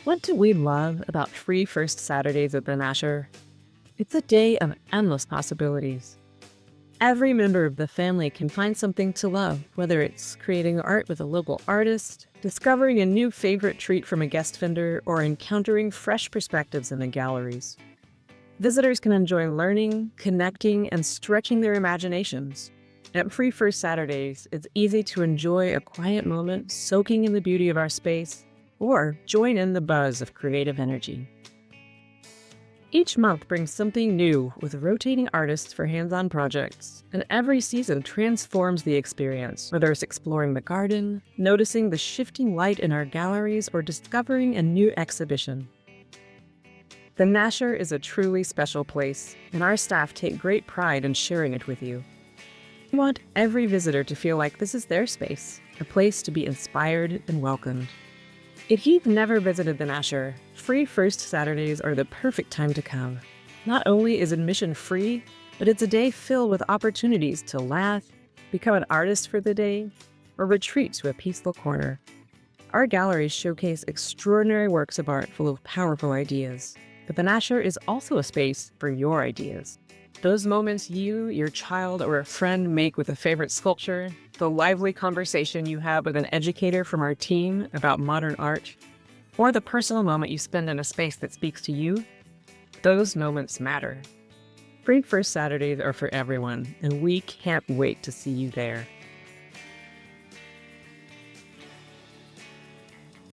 What do we love about free first Saturdays at the Nasher? It's a day of endless possibilities. Every member of the family can find something to love, whether it's creating art with a local artist, discovering a new favorite treat from a guest vendor, or encountering fresh perspectives in the galleries. Visitors can enjoy learning, connecting, and stretching their imaginations. At Free First Saturdays, it's easy to enjoy a quiet moment soaking in the beauty of our space, or join in the buzz of creative energy. Each month brings something new with rotating artists for hands-on projects, and every season transforms the experience, whether it's exploring the garden, noticing the shifting light in our galleries, or discovering a new exhibition. The Nasher is a truly special place, and our staff take great pride in sharing it with you. We want every visitor to feel like this is their space, a place to be inspired and welcomed. If you've never visited the Nasher, Free First Saturdays are the perfect time to come. Not only is admission free, but it's a day filled with opportunities to laugh, become an artist for the day, or retreat to a peaceful corner. Our galleries showcase extraordinary works of art full of powerful ideas, but the Nasher is also a space for your ideas. Those moments you, your child, or a friend make with a favorite sculpture, the lively conversation you have with an educator from our team about modern art, or the personal moment you spend in a space that speaks to you, those moments matter. Free First Saturdays are for everyone, and we can't wait to see you there.